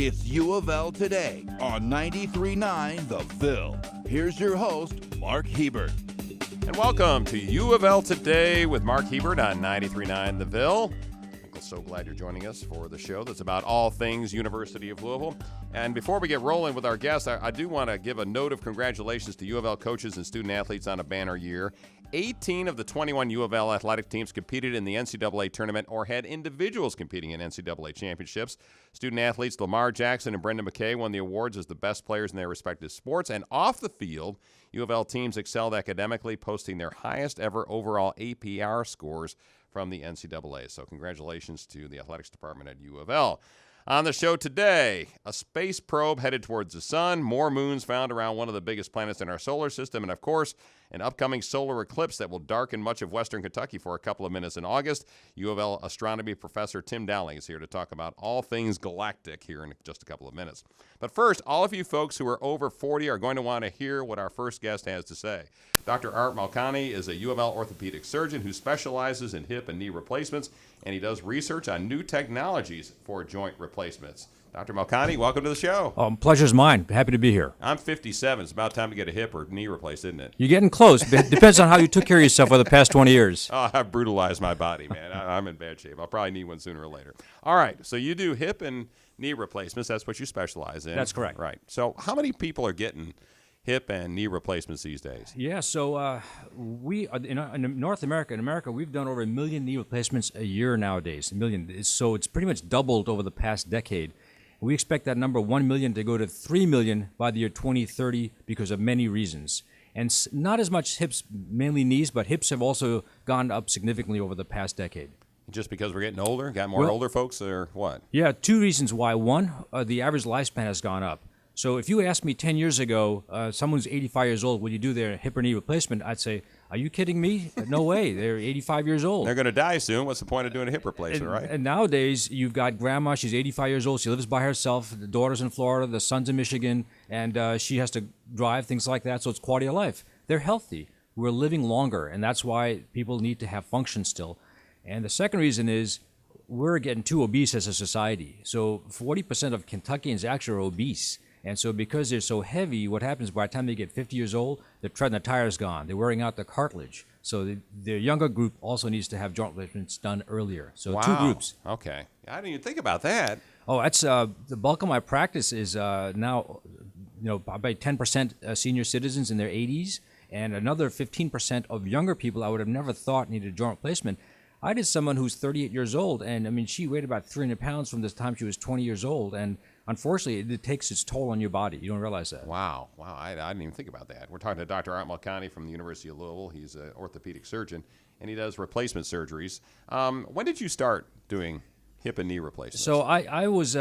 It's UofL Today on 93.9 The Ville. Here's your host, Mark Hebert. And welcome to UofL Today with Mark Hebert on 93.9 The Ville. I'm so glad you're joining us for the show that's about all things University of Louisville. And before we get rolling with our guests, I do want to give a note of congratulations to UofL coaches and student athletes on a banner year. 18 of the 21 UofL athletic teams competed in the NCAA tournament or had individuals competing in NCAA championships. Student athletes Lamar Jackson and Brendan McKay won the awards as the best players in their respective sports. And off the field, UofL teams excelled academically, posting their highest ever overall APR scores from the NCAA. So congratulations to the athletics department at UofL. On the show today, a space probe headed towards the sun, more moons found around one of the biggest planets in our solar system, and of course, an upcoming solar eclipse that will darken much of western Kentucky for a couple of minutes in August. UofL astronomy professor Tim Dowling is here to talk about all things galactic here in just a couple of minutes. But first, all of you folks who are over 40 are going to want to hear what our first guest has to say. Dr. Art Malkani is a UofL orthopedic surgeon who specializes in hip and knee replacements, and he does research on new technologies for joint replacements. Dr. Malkani, welcome to the show. Pleasure's mine. Happy to be here. I'm 57. It's about time to get a hip or knee replaced, isn't it? You're getting close. Depends on how you took care of yourself over the past 20 years. Oh, I've brutalized my body, man. I'm in bad shape. I'll probably need one sooner or later. All right, so you do hip and knee replacements. That's what you specialize in. That's correct. Right. So how many people are getting hip and knee replacements these days? Yeah, so we in North America, we've done over 1 million knee replacements a year nowadays. 1 million. So it's pretty much doubled over the past decade. We expect that number 1 million to go to 3 million by the year 2030 because of many reasons. And not as much hips, mainly knees, but hips have also gone up significantly over the past decade. Just because we're getting older? Got more older folks or what? Yeah, two reasons why. One, the average lifespan has gone up. So if you asked me 10 years ago, someone who's 85 years old, will you do their hip or knee replacement? I'd say, are you kidding me? No way. They're 85 years old. They're going to die soon. What's the point of doing a hip replacement, right? And nowadays, you've got grandma. She's 85 years old. She lives by herself. The daughter's in Florida. The son's in Michigan. And she has to drive, things like that. So it's quality of life. They're healthy. We're living longer. And that's why people need to have function still. And the second reason is we're getting too obese as a society. So 40% of Kentuckians actually are obese. And so because they're so heavy, what happens by the time they get 50 years old, the tread and the tire's gone. They're wearing out the cartilage. So the younger group also needs to have joint replacements done earlier. So wow. Two groups. Okay. I didn't even think about that. Oh, that's the bulk of my practice is now, about 10% senior citizens in their 80s, and another 15% of younger people I would have never thought needed joint replacement. I did someone who's 38 years old, and she weighed about 300 pounds from the time she was 20 years old, and unfortunately, it takes its toll on your body. You don't realize that. Wow. I didn't even think about that. We're talking to Dr. Art Malkani from the University of Louisville. He's an orthopedic surgeon, and he does replacement surgeries. When did you start doing hip and knee replacements? So I was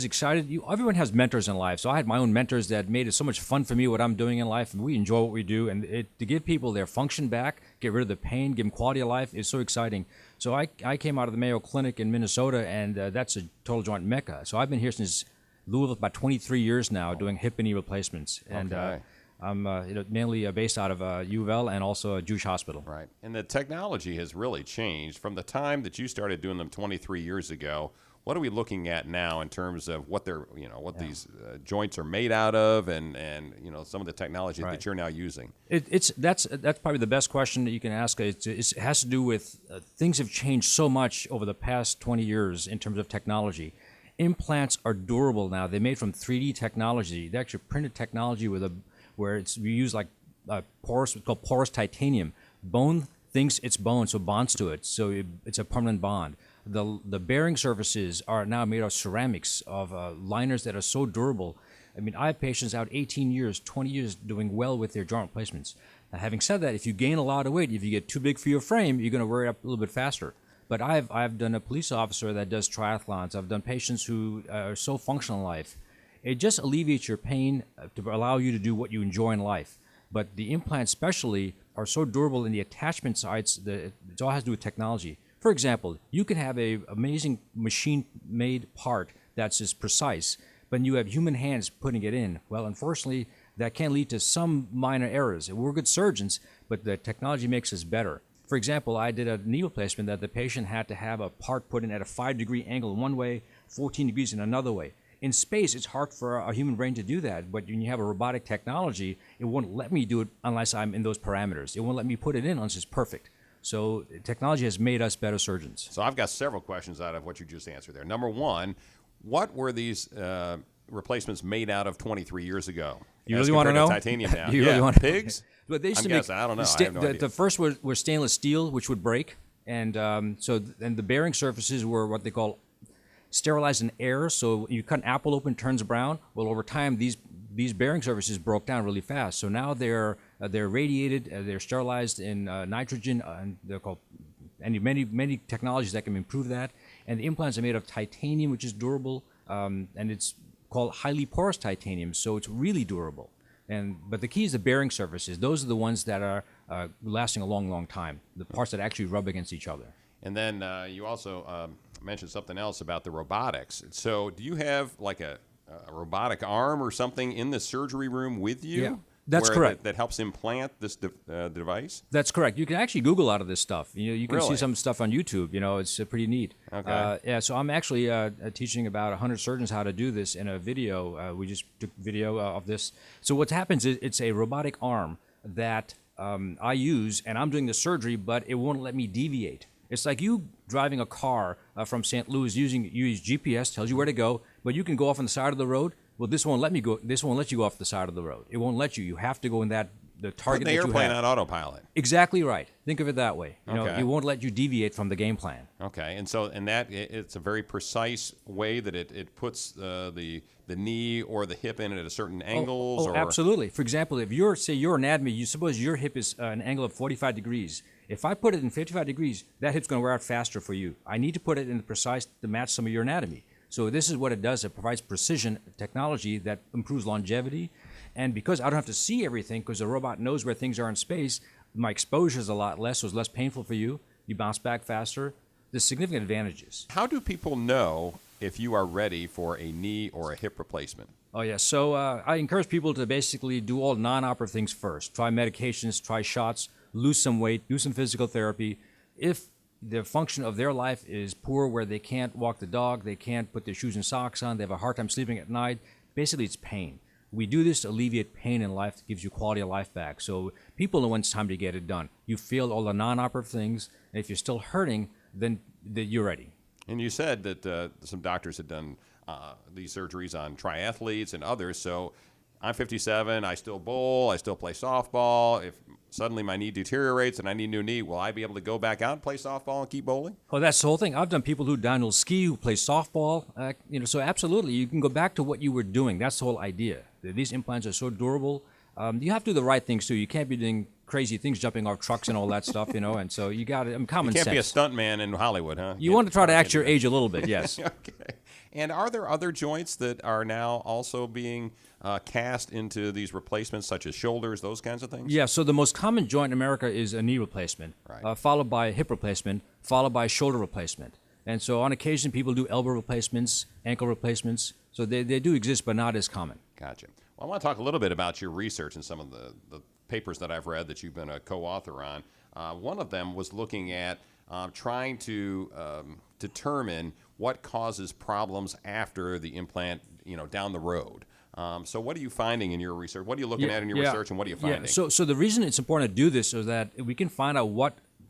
excited. Everyone has mentors in life. So I had my own mentors that made it so much fun for me what I'm doing in life, and we enjoy what we do. And to give people their function back, get rid of the pain, give them quality of life is so exciting. So I came out of the Mayo Clinic in Minnesota, and that's a total joint mecca. So I've been here since Louisville about 23 years now doing hip and knee replacements. And okay. I'm mainly based out of UofL and also a Jewish hospital. Right. And the technology has really changed from the time that you started doing them 23 years ago. What are we looking at now in terms of what they're, these joints are made out of, and some of the technology that you're now using? That's probably the best question that you can ask. It has to do with things have changed so much over the past 20 years in terms of technology. Implants are durable now. They're made from 3D technology. They're actually printed technology where we use like porous, it's called porous titanium. Bone thinks it's bone, so bonds to it. So it's a permanent bond. The bearing surfaces are now made of ceramics, of liners that are so durable. I mean, I have patients out 18 years, 20 years doing well with their joint replacements. Now, having said that, if you gain a lot of weight, if you get too big for your frame, you're going to wear it up a little bit faster. But I've done a police officer that does triathlons. I've done patients who are so functional in life. It just alleviates your pain to allow you to do what you enjoy in life. But the implants especially are so durable in the attachment sites that it all has to do with technology. For example, you can have an amazing machine-made part that's just precise, but you have human hands putting it in. Well, unfortunately, that can lead to some minor errors. We're good surgeons, but the technology makes us better. For example, I did a knee replacement that the patient had to have a part put in at a 5-degree angle in one way, 14 degrees in another way. In space, it's hard for a human brain to do that. But when you have a robotic technology, it won't let me do it unless I'm in those parameters. It won't let me put it in unless it's perfect. So technology has made us better surgeons. So I've got several questions out of what you just answered there. Number one, what were these replacements made out of 23 years ago? You really want to know? Titanium now. You really want to pigs? But they used I'm to guessing. I don't know. I have no idea. The first were stainless steel, which would break. And and the bearing surfaces were what they call sterilized in air. So you cut an apple open, turns brown. Well, over time, these bearing surfaces broke down really fast. So now they're radiated, they're sterilized in nitrogen, and they're called many technologies that can improve that. And the implants are made of titanium, which is durable, and it's called highly porous titanium, so it's really durable. But the key is the bearing surfaces. Those are the ones that are lasting a long, long time. The parts that actually rub against each other. And then you also mentioned something else about the robotics. So do you have like a robotic arm or something in the surgery room with you? Yeah, that's correct. That helps implant this device? That's correct. You can actually Google a lot of this stuff. You can Really? see some stuff on YouTube. It's pretty neat. Okay. So I'm actually teaching about 100 surgeons how to do this in a video. We just took video of this. So what happens is it's a robotic arm that I use, and I'm doing the surgery, but it won't let me deviate. It's like you driving a car from St. Louis you use GPS, tells you where to go, but you can go off on the side of the road. Well, this won't let me go. This won't let you go off the side of the road. It won't let you. You have to go in the target Put the that you airplane have. on autopilot. Exactly right. Think of it that way. Okay. It won't let you deviate from the game plan. Okay, and so it's a very precise way that it puts the knee or the hip in at a certain angles. Oh, absolutely. For example, if your anatomy, you suppose your hip is an angle of 45 degrees. If I put it in 55 degrees, that hip's going to wear out faster for you. I need to put it in the precise to match some of your anatomy. So this is what it does. It provides precision technology that improves longevity. And because I don't have to see everything, because the robot knows where things are in space, my exposure is a lot less, so it's less painful for you. You bounce back faster. There's significant advantages. How do people know if you are ready for a knee or a hip replacement? Oh, yeah. So I encourage people to basically do all non-operative things first. Try medications, try shots, lose some weight, do some physical therapy. If the function of their life is poor, where they can't walk the dog, they can't put their shoes and socks on, they have a hard time sleeping at night, basically it's pain. We do this to alleviate pain in life. It gives you quality of life back. So people know when it's time to get it done. You failed all the non-operative things, and if you're still hurting, then you're ready. And you said that some doctors had done these surgeries on triathletes and others. So I'm 57, I still bowl, I still play softball. If suddenly my knee deteriorates and I need a new knee, will I be able to go back out and play softball and keep bowling? Well, that's the whole thing. I've done people who downhill ski, who play softball. So absolutely, you can go back to what you were doing. That's the whole idea. These implants are so durable. You have to do the right things too. You can't be doing crazy things, jumping off trucks and all that stuff, And so you got it. Common sense. You can't be a stuntman in Hollywood, huh? You want to try to act your age a little bit, yes. Okay. And are there other joints that are now also being cast into these replacements, such as shoulders, those kinds of things? Yeah, so the most common joint in America is a knee replacement, Right. Followed by a hip replacement, followed by shoulder replacement. And so on occasion, people do elbow replacements, ankle replacements. So they do exist, but not as common. Gotcha. Well, I want to talk a little bit about your research and some of the papers that I've read that you've been a co-author on. One of them was looking at trying to determine what causes problems after the implant, down the road. So what are you finding in your research? What are you looking at in your research, and what are you finding? Yeah. So the reason it's important to do this is that if we can find out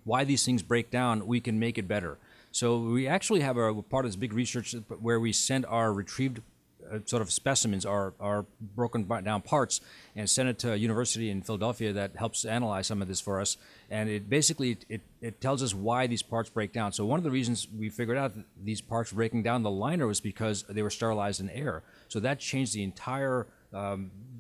why these things break down, we can make it better. So we actually have a part of this big research where we send our retrieved sort of specimens, our broken down parts, and send it to a university in Philadelphia that helps analyze some of this for us. And it basically it tells us why these parts break down. So one of the reasons we figured out that these parts breaking down the liner was because they were sterilized in air. So that changed the entire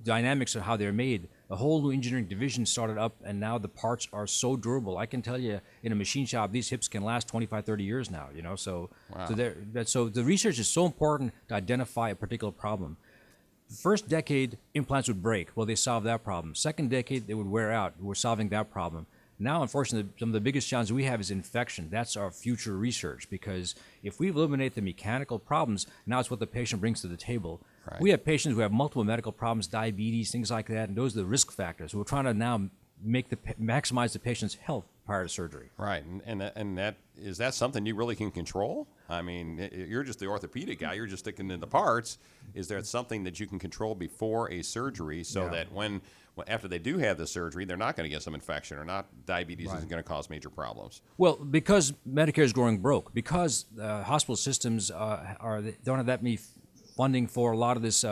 dynamics of how they're made. A whole new engineering division started up, and now the parts are so durable. I can tell you, in a machine shop, these hips can last 25, 30 years now, So, wow. so the research is so important to identify a particular problem. The first decade, implants would break. Well, they solved that problem. Second decade, they would wear out. We're solving that problem. Now, unfortunately, some of the biggest challenges we have is infection. That's our future research, because if we eliminate the mechanical problems, now it's what the patient brings to the table. Right. We have patients who have multiple medical problems, diabetes, things like that, and those are the risk factors. We're trying to now maximize the patient's health prior to surgery. Right, and that is that something you really can control? I mean, you're just the orthopedic guy. You're just sticking in the parts. Is there something that you can control before a surgery so that when after they do have the surgery, they're not going to get some infection or not diabetes isn't going to cause major problems? Well, because Medicare is growing broke, because hospital systems don't have that many funding for a lot of this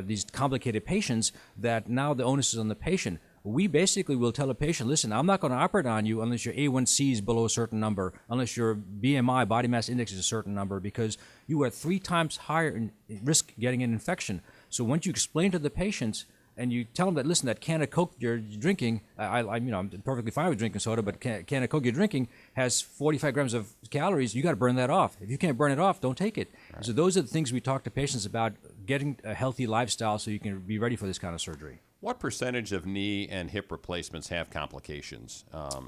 these complicated patients, that now the onus is on the patient. We basically will tell a patient, listen, I'm not going to operate on you unless your A1C is below a certain number, unless your BMI, body mass index, is a certain number, because you are 3 times higher in risk getting an infection. So once you explain to the patients and you tell them that, listen, that can of Coke you're drinking, I'm perfectly fine with drinking soda, but can of Coke you're drinking has 45 grams of calories. You got to burn that off. If you can't burn it off, don't take it. Right. So those are the things we talk to patients about, getting a healthy lifestyle so you can be ready for this kind of surgery. What percentage of knee and hip replacements have complications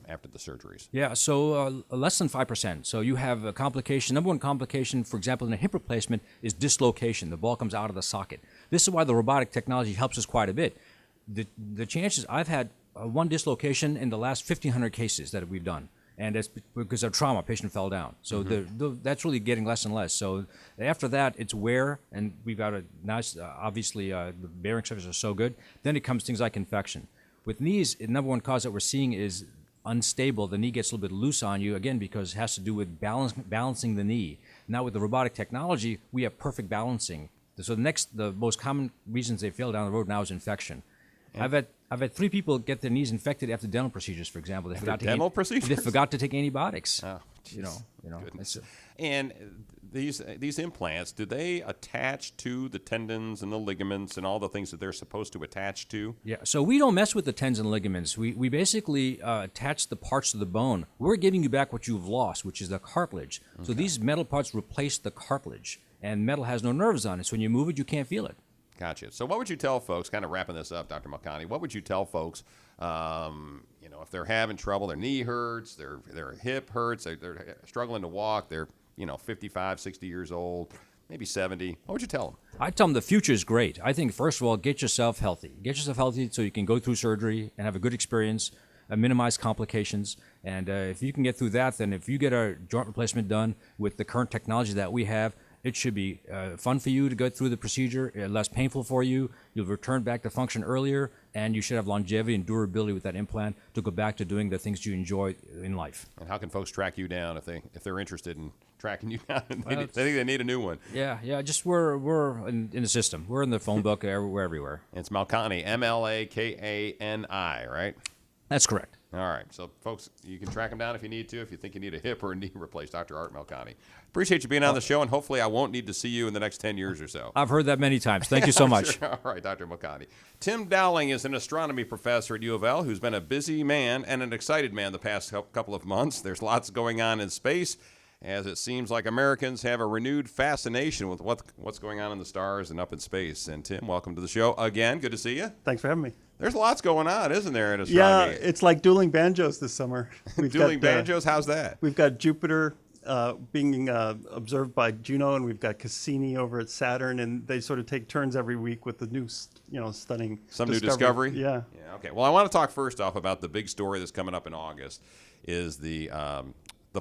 after the surgeries? Yeah, so less than 5%. So you have a complication. Number one complication, for example, in a hip replacement is dislocation. The ball comes out of the socket. This is why the robotic technology helps us quite a bit. The chances, I've had one dislocation in the last 1,500 cases that we've done. And it's because of trauma, patient fell down. So that's really getting less and less. So after that, it's wear, and we've got a nice, obviously, the bearing surfaces are so good. Then it comes things like infection. With knees, the number one cause that we're seeing is unstable. The knee gets a little bit loose on you, again, because it has to do with balancing the knee. Now with the robotic technology, we have perfect balancing. So the most common reasons they fail down the road now is infection. I've had 3 people get their knees infected after dental procedures, for example. They forgot to take antibiotics. Oh, you know. And these implants, do they attach to the tendons and the ligaments and all the things that they're supposed to attach to? Yeah. So we don't mess with the tendons and ligaments. We basically attach the parts of the bone. We're giving you back what you've lost, which is the cartilage. Okay. So these metal parts replace the cartilage, and metal has no nerves on it. So when you move it, you can't feel it. Gotcha. So what would you tell folks, kind of wrapping this up, Dr. Malkani, what would you tell folks, if they're having trouble, their knee hurts, their hip hurts, they're struggling to walk, they're, 55, 60 years old, maybe 70. What would you tell them? I tell them the future is great. I think, first of all, get yourself healthy. Get yourself healthy so you can go through surgery and have a good experience, minimize complications. And if you can get through that, then if you get a joint replacement done with the current technology that we have, it should be fun for you to go through the procedure, less painful for you. You'll return back to function earlier, and you should have longevity and durability with that implant to go back to doing the things you enjoy in life. And how can folks track you down if they're interested in tracking you down? They think they need a new one. Yeah. Just we're in the system. We're in the phone book. We're everywhere. It's Malkani, Malkani, right? That's correct. All right. So, folks, you can track him down if you need to, if you think you need a hip or a knee replaced. Dr. Art Malkani. Appreciate you being on the show, and hopefully I won't need to see you in the next 10 years or so. I've heard that many times. Thank you so much. Sure. All right, Dr. Malkani. Tim Dowling is an astronomy professor at UofL who's been a busy man and an excited man the past couple of months. There's lots going on in space, as it seems like Americans have a renewed fascination with what's going on in the stars and up in space. And Tim, welcome to the show again. Good to see you. Thanks for having me. There's lots going on, isn't there, in astronomy? Yeah, it's like dueling banjos this summer. Dueling banjos? How's that? We've got Jupiter being observed by Juno, and we've got Cassini over at Saturn, and they sort of take turns every week with the new, stunning new discovery. Yeah. Okay. Well, I want to talk first off about the big story that's coming up in August, is the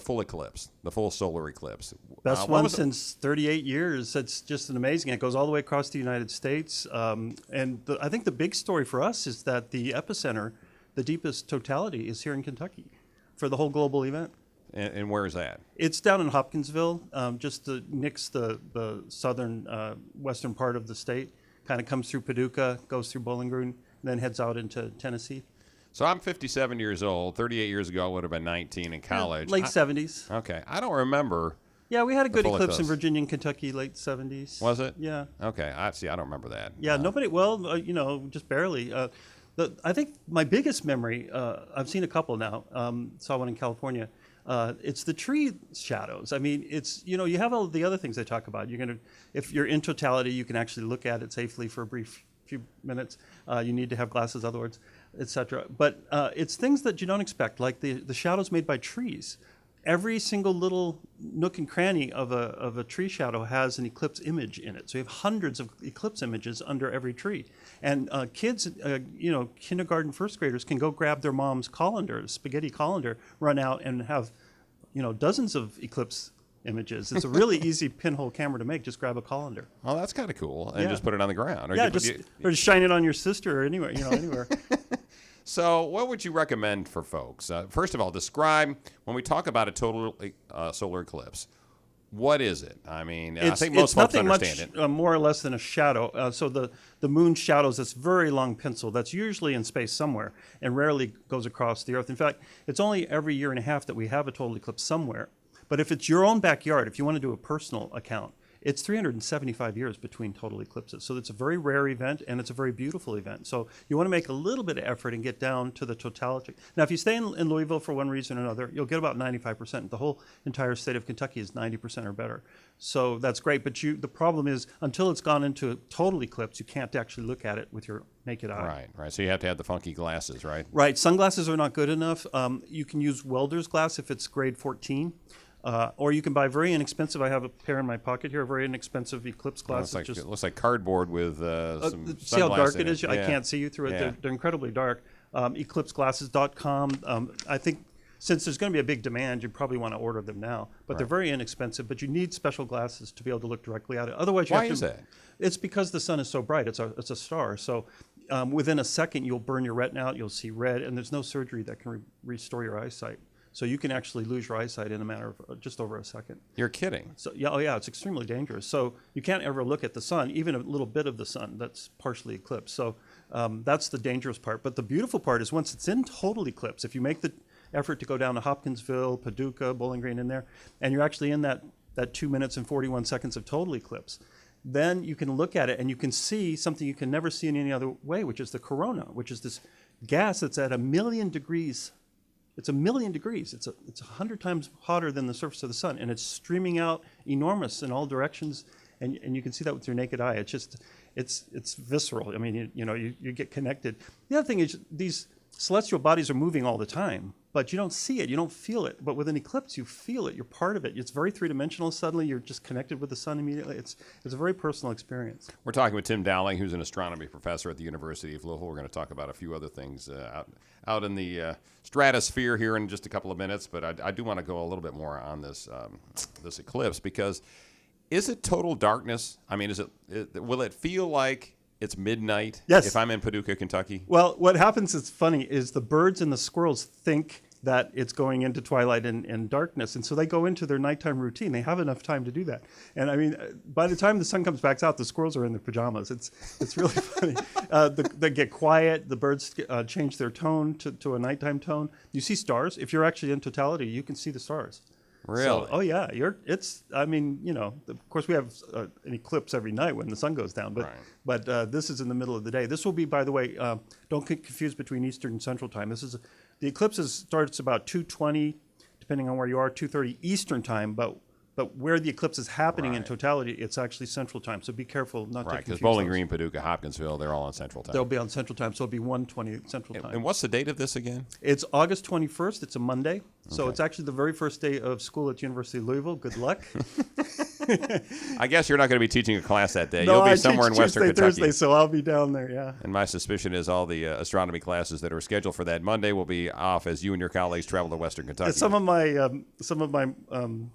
full eclipse, the full solar eclipse. Best one since 38 years. It's just an amazing. It goes all the way across the United States. I think the big story for us is that the epicenter, the deepest totality, is here in Kentucky for the whole global event. And where is that? It's down in Hopkinsville, just next the southern western part of the state. Kind of comes through Paducah, goes through Bowling Green, then heads out into Tennessee. So I'm 57 years old. 38 years ago, I would have been 19 in college. Late 70s. Okay. I don't remember. Yeah, we had a good eclipse in Virginia and Kentucky, late 70s. Was it? Yeah. Okay. I don't remember that. Yeah, just barely. I think my biggest memory, I've seen a couple now, saw one in California. It's the tree shadows. I mean, it's, you have all the other things they talk about. If you're in totality, you can actually look at it safely for a brief few minutes. You need to have glasses, otherwise, etc. But it's things that you don't expect, like the shadows made by trees. every single little nook and cranny of a tree shadow has an eclipse image in it. So you have hundreds of eclipse images under every tree. And kids, kindergarten, first graders can go grab their mom's colander, spaghetti colander, run out and have, dozens of eclipse images. It's a really easy pinhole camera to make. Just grab a colander. Oh, that's kind of cool. And Yeah. just put it on the ground. Or Yeah, you put- or just shine it on your sister or anywhere, anywhere. So, what would you recommend for folks? First of all, describe when we talk about a total solar eclipse. What is it? I mean, I think most folks nothing understand much, it. more or less than a shadow. So the moon shadows this very long pencil that's usually in space somewhere and rarely goes across the Earth. In fact, it's only every year and a half that we have a total eclipse somewhere. But if it's your own backyard, if you want to do a personal account, it's 375 years between total eclipses. So it's a very rare event, and it's a very beautiful event. So you want to make a little bit of effort and get down to the totality. Now, if you stay in Louisville for one reason or another, you'll get about 95%. The whole entire state of Kentucky is 90% or better. So that's great. But the problem is, until it's gone into a total eclipse, you can't actually look at it with your naked eye. Right. So you have to have the funky glasses, right? Right. Sunglasses are not good enough. You can use welder's glass if it's grade 14. Or you can buy very inexpensive. I have a pair in my pocket here, a very inexpensive eclipse glass. It looks like cardboard with some see how dark sunglasses in it is? I Yeah. can't see you through it. Yeah. They're incredibly dark. Eclipseglasses.com. I think since there's going to be a big demand, you probably want to order them now. But they're very inexpensive. But you need special glasses to be able to look directly at it. Otherwise, you Why have to. is that? It's because the sun is so bright. It's a star. So within a second, you'll burn your retina out. You'll see red, and there's no surgery that can restore your eyesight. So you can actually lose your eyesight in a matter of just over a second. You're kidding. So yeah, it's extremely dangerous. So you can't ever look at the sun, even a little bit of the sun that's partially eclipsed. So that's the dangerous part. But the beautiful part is once it's in total eclipse, if you make the effort to go down to Hopkinsville, Paducah, Bowling Green in there, and you're actually in that 2 minutes and 41 seconds of total eclipse, then you can look at it and you can see something you can never see in any other way, which is the corona, which is this gas that's at 1,000,000 degrees. It's 1,000,000 degrees. It's 100 times hotter than the surface of the sun, and it's streaming out enormous in all directions, and you can see that with your naked eye. It's just, it's visceral. I mean, you get connected. The other thing is these celestial bodies are moving all the time, but you don't see it, you don't feel it. But with an eclipse, you feel it. You're part of it. It's very three-dimensional. Suddenly, you're just connected with the sun immediately. It's a very personal experience. We're talking with Tim Dowling, who's an astronomy professor at the University of Louisville. We're going to talk about a few other things out in the stratosphere here in just a couple of minutes, but I do want to go a little bit more on this this eclipse because is it total darkness? I mean, will it feel like it's midnight Yes. if I'm in Paducah, Kentucky? Well, what happens is funny is the birds and the squirrels think that it's going into twilight and darkness. And so they go into their nighttime routine. They have enough time to do that. And I mean, by the time the sun comes back out, the squirrels are in their pajamas. It's really funny. They get quiet. The birds change their tone to a nighttime tone. You see stars. If you're actually in totality, you can see the stars. Really? So, oh yeah, of course we have an eclipse every night when the sun goes down, but this is in the middle of the day. This will be, by the way, don't get confused between Eastern and Central Time. The eclipse starts about 2:20, depending on where you are, 2:30 Eastern Time, but where the eclipse is happening in totality, it's actually Central Time. So be careful not to Right, confuse because Bowling those. Green, Paducah, Hopkinsville, they're all on Central Time. They'll be on Central Time, so it'll be 1:20 Central Time. And what's the date of this again? It's August 21st. It's a Monday. So it's actually the very first day of school at the University of Louisville. Good luck. I guess you're not going to be teaching a class that day. No, You'll be I somewhere in teach Western Tuesday, Kentucky. Thursday, so I'll be down there, yeah. And my suspicion is all the astronomy classes that are scheduled for that Monday will be off as you and your colleagues travel to Western Kentucky. Some of my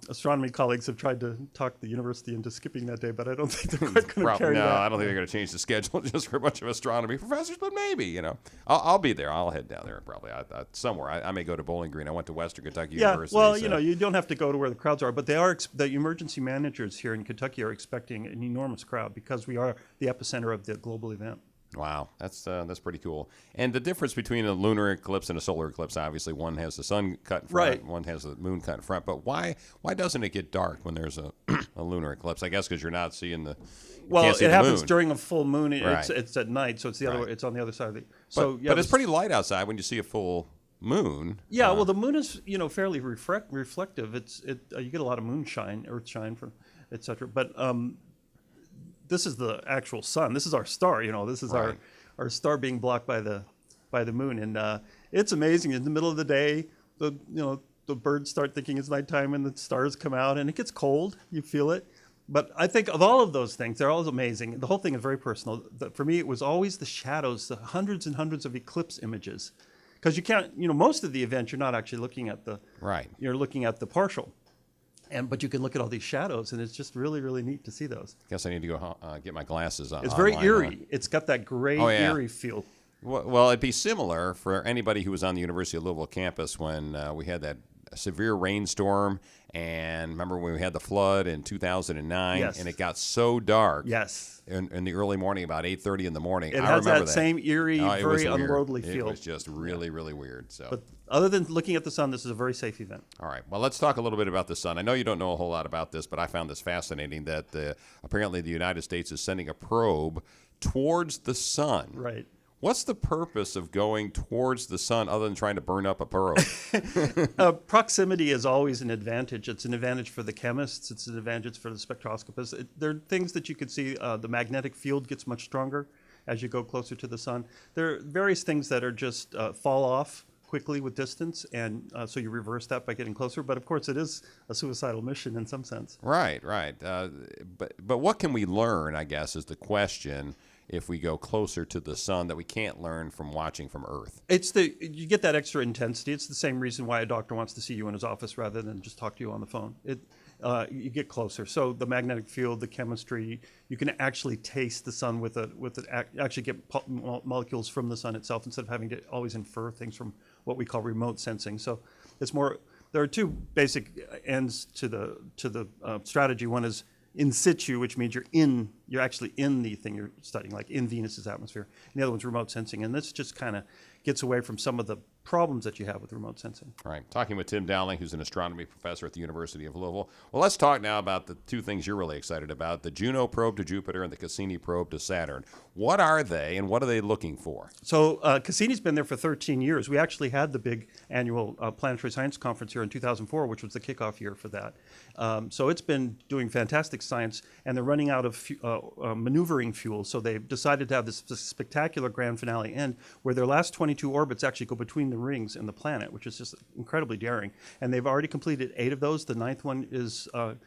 astronomy colleagues have tried to talk the university into skipping that day, but I don't think they're quite going to carry no, that. I don't think they're going to change the schedule just for a bunch of astronomy professors, but maybe, I'll be there. I'll head down there probably somewhere. I may go to Bowling Green. I went to Western Kentucky University. Well, so. you don't have to go to where the crowds are, but the emergency managers here in Kentucky are expecting an enormous crowd because we are the epicenter of the global event. Wow, that's pretty cool. And the difference between a lunar eclipse and a solar eclipse, obviously, one has the sun cut in front, Right. one has the moon cut in front. But why doesn't it get dark when there's a lunar eclipse? I guess because you're not seeing the Well, can't see it the happens moon. during a full moon. Right. It's at night, so it's the other. Right. It's on the other side of the. But it's pretty light outside when you see a full moon. Yeah, well, the moon is fairly reflective. You get a lot of moonshine, earth shine, etc. But this is the actual sun. This is our star. This is Right. our star being blocked by the moon, and it's amazing. In the middle of the day, the birds start thinking it's nighttime and the stars come out and it gets cold. You feel it. But I think of all of those things, they're all amazing. The whole thing is very personal. For me, it was always the shadows, the hundreds and hundreds of eclipse images. Because you can't, most of the event, you're not actually looking at the, Right. You're looking at the partial. But you can look at all these shadows, and it's just really, really neat to see those. Guess I need to go get my glasses on. It's very online, eerie. huh? It's got that gray, eerie feel. Well, it'd be similar for anybody who was on the University of Louisville campus when we had that severe rainstorm, and remember when we had the flood in 2009, Yes. and it got so dark. Yes. In the early morning, about 8:30 in the morning. It I has remember that same eerie, it was very weird. unworldly feel. It was just really, really weird. So. But other than looking at the sun, this is a very safe event. All right. Well, let's talk a little bit about the sun. I know you don't know a whole lot about this, but I found this fascinating that apparently the United States is sending a probe towards the sun. Right. What's the purpose of going towards the sun other than trying to burn up a probe? Proximity is always an advantage. It's an advantage for the chemists. It's an advantage for the spectroscopists. There are things that you could see. The magnetic field gets much stronger as you go closer to the sun. There are various things that are just fall off quickly with distance, and so you reverse that by getting closer. But of course, it is a suicidal mission in some sense. Right. But what can we learn, I guess, is the question, if we go closer to the sun that we can't learn from watching from Earth? You get that extra intensity. It's the same reason why a doctor wants to see you in his office rather than just talk to you on the phone. You get closer. So the magnetic field, the chemistry, you can actually taste the sun actually get molecules from the sun itself instead of having to always infer things from what we call remote sensing. So it's more. There are two basic ends to the strategy. One is in situ, which means you're actually in the thing you're studying, like in Venus's atmosphere. And the other one's remote sensing, and this just kind of gets away from some of the problems that you have with remote sensing. All right. Talking with Tim Dowling, who's an astronomy professor at the University of Louisville. Well, let's talk now about the two things you're really excited about, the Juno probe to Jupiter and the Cassini probe to Saturn. What are they, and what are they looking for? So Cassini's been there for 13 years. We actually had the big annual Planetary Science Conference here in 2004, which was the kickoff year for that. So it's been doing fantastic science, and they're running out of maneuvering fuel. So they've decided to have this spectacular grand finale end where their last 22 orbits actually go between the rings and the planet, which is just incredibly daring. And they've already completed 8 of those. The 9th one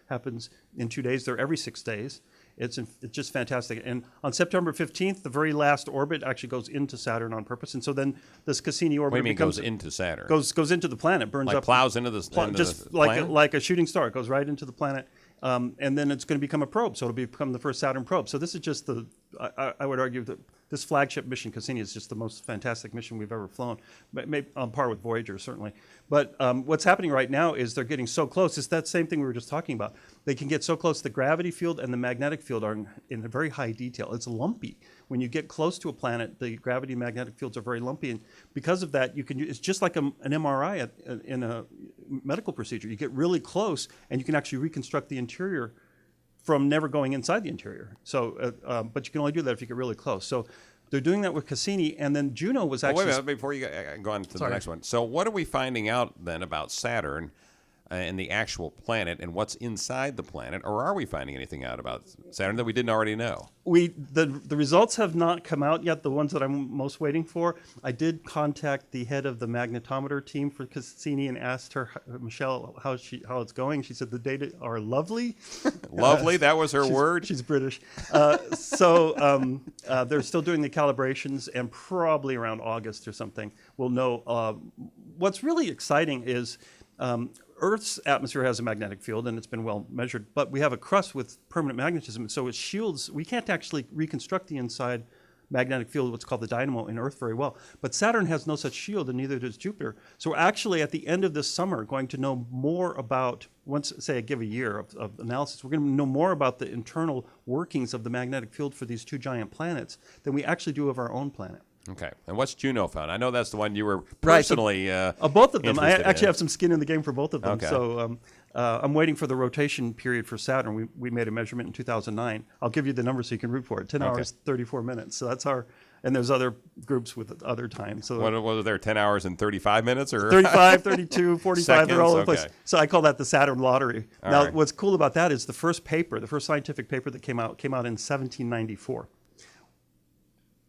happens in 2 days. They're every 6 days. It's just fantastic. And on September 15th, the very last orbit actually goes into Saturn on purpose. And so then this Cassini orbit What do you mean goes into Saturn? Goes into the planet, burns up. Plows into the just like a shooting star. It goes right into the planet. And then it's going to become a probe. So it'll become the first Saturn probe. So this is just I would argue that this flagship mission, Cassini, is just the most fantastic mission we've ever flown, maybe on par with Voyager, certainly. But what's happening right now is they're getting so close. It's that same thing we were just talking about. They can get so close. The gravity field and the magnetic field are in a very high detail. It's lumpy. When you get close to a planet, the gravity and magnetic fields are very lumpy. And because of that, it's just like an MRI in a medical procedure. You get really close, and you can actually reconstruct the interior from never going inside the interior. So, but you can only do that if you get really close. So they're doing that with Cassini, and then Juno was actually... wait a minute, before you go on to the next one. So what are we finding out then about Saturn and the actual planet and what's inside the planet, or are we finding anything out about Saturn that we didn't already know? The results have not come out yet, the ones that I'm most waiting for. I did contact the head of the magnetometer team for Cassini and asked her, Michelle, how it's going. She said the data are lovely. Lovely? That was her word? She's British. So they're still doing the calibrations, and probably around August or something, we'll know. What's really exciting is Earth's atmosphere has a magnetic field, and it's been well measured, but we have a crust with permanent magnetism, so it shields. We can't actually reconstruct the inside magnetic field, what's called the dynamo, in Earth very well. But Saturn has no such shield, and neither does Jupiter. So we're actually, at the end of this summer, going to know more about, once, say, I give a year of analysis, we're going to know more about the internal workings of the magnetic field for these 2 giant planets than we actually do of our own planet. Okay. And what's Juno found? I know that's the one you were personally both of them. I interested actually in. have some skin in the game for both of them. Okay. So I'm waiting for the rotation period for Saturn. We made a measurement in 2009. I'll give you the number so you can root for it. 10 hours, 34 minutes. So that's our... And there's other groups with other times. So what was there, 10 hours and 35 minutes? Or 35, 32, 45, Seconds? they're all over the Okay. place. So I call that the Saturn lottery. All Now, right. what's cool about that is the first scientific paper that came out in 1794.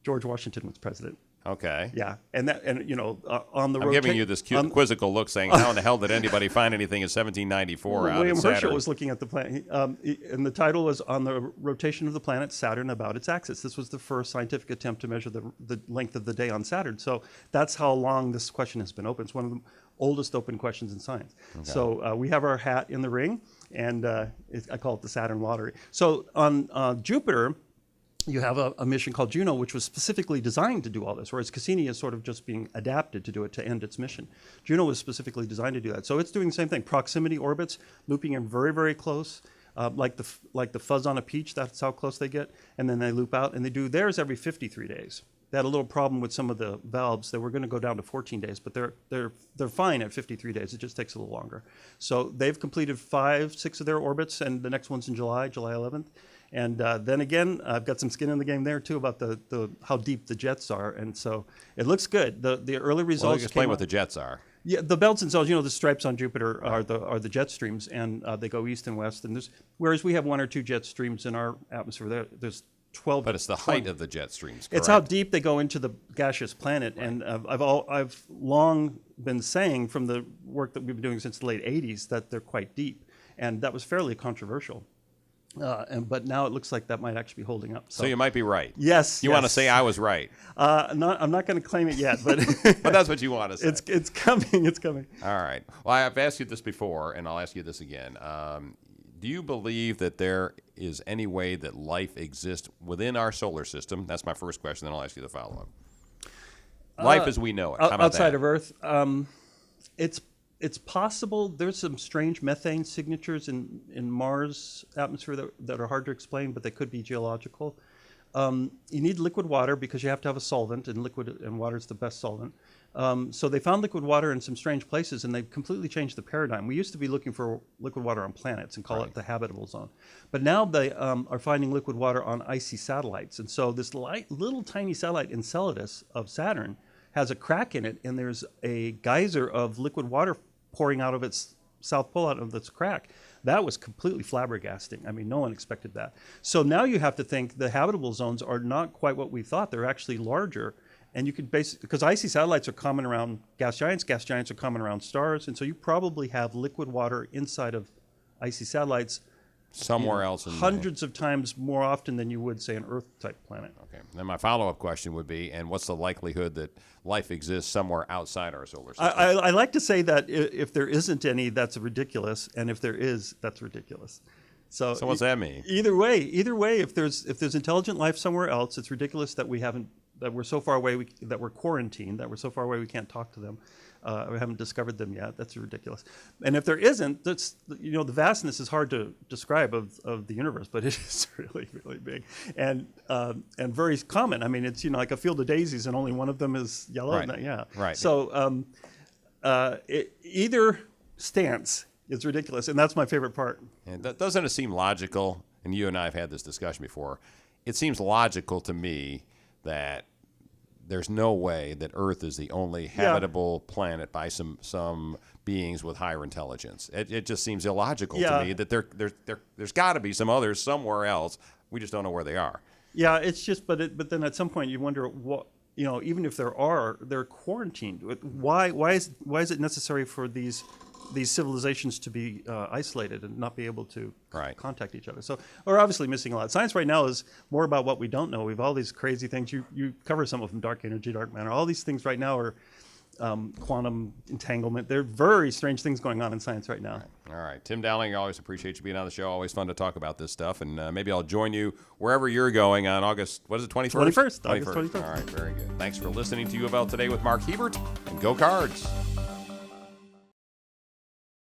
George Washington was president. Okay. Yeah, and on the I'm giving you this quizzical look saying, how in the hell did anybody find anything in 1794 out William at Herschel Saturn? was looking at the planet, and the title was On the Rotation of the Planet Saturn About Its Axis. This was the first scientific attempt to measure the length of the day on Saturn. So that's how long this question has been open. It's one of the oldest open questions in science. Okay. So we have our hat in the ring, and I call it the Saturn lottery. So on Jupiter, you have a mission called Juno, which was specifically designed to do all this, whereas Cassini is sort of just being adapted to do it to end its mission. Juno was specifically designed to do that. So it's doing the same thing, proximity orbits, looping in very, very close, like the fuzz on a peach, that's how close they get, and then they loop out, and they do theirs every 53 days. They had a little problem with some of the valves. They were going to go down to 14 days, but they're fine at 53 days. It just takes a little longer. So they've completed 6 of their orbits, and the next one's in July 11th. And then again, I've got some skin in the game there too about the how deep the jets are, and so it looks good. The early results. Well, explain what the jets are. Yeah, the belts and zones. The stripes on Jupiter are the jet streams, and they go east and west. And whereas we have 1 or 2 jet streams in our atmosphere, there's 12. But it's the height of the jet streams. Correct? It's how deep they go into the gaseous planet, right. And I've long been saying from the work that we've been doing since the late '80s that they're quite deep, and that was fairly controversial. But now it looks like that might actually be holding up. So you might be right. Yes. You want to say I was right. I'm not going to claim it yet, but but that's what you want to say. It's coming. It's coming. All right. Well, I've asked you this before, and I'll ask you this again. Do you believe that there is any way that life exists within our solar system? That's my first question. Then I'll ask you the follow-up. Life as we know it. How about outside that? of Earth, it's possible. There's some strange methane signatures in Mars' atmosphere that are hard to explain, but they could be geological. You need liquid water because you have to have a solvent, and water is the best solvent. So they found liquid water in some strange places, and they've completely changed the paradigm. We used to be looking for liquid water on planets and call it the habitable zone. But now they are finding liquid water on icy satellites. And so this little tiny satellite Enceladus of Saturn has a crack in it, and there's a geyser of liquid water pouring out of its south pole, out of this crack. That was completely flabbergasting. I mean, no one expected that. So now you have to think the habitable zones are not quite what we thought. They're actually larger. And you could basically, because icy satellites are common around gas giants are common around stars, and so you probably have liquid water inside of icy satellites somewhere else in hundreds of times more often than you would, say, an Earth-type planet. Okay. Then my follow-up question would be, and what's the likelihood that life exists somewhere outside our solar system? I like to say that if there isn't any, that's ridiculous, and if there is, that's ridiculous. So what's that mean? Either way, if there's intelligent life somewhere else, it's ridiculous that we're so far away, that we're quarantined, that we're so far away we can't talk to them. We haven't discovered them yet. That's ridiculous. And if there isn't, that's the vastness is hard to describe of the universe, but it is really, really big and very common. I mean, it's like a field of daisies, and only one of them is yellow. Right. Yeah. Right. So either stance is ridiculous, and that's my favorite part. And doesn't it seem logical? And you and I have had this discussion before. It seems logical to me that there's no way that Earth is the only habitable planet by some beings with higher intelligence. It just seems illogical to me that there's got to be some others somewhere else. We just don't know where they are. Yeah, it's just, but then at some point you wonder what, even if there are, they're quarantined. Why is it necessary for these civilizations to be isolated and not be able to contact each other? So we're obviously missing a lot. Science right now is more about what we don't know. We have all these crazy things. You cover some of them: dark energy, dark matter. All these things right now are quantum entanglement. There are very strange things going on in science right now. All right. Tim Dowling, I always appreciate you being on the show. Always fun to talk about this stuff. And maybe I'll join you wherever you're going on August, what is it, 21st? 21st. August 21st. All right, very good. Thanks for listening to UofL Today with Mark Hebert, and go Cards.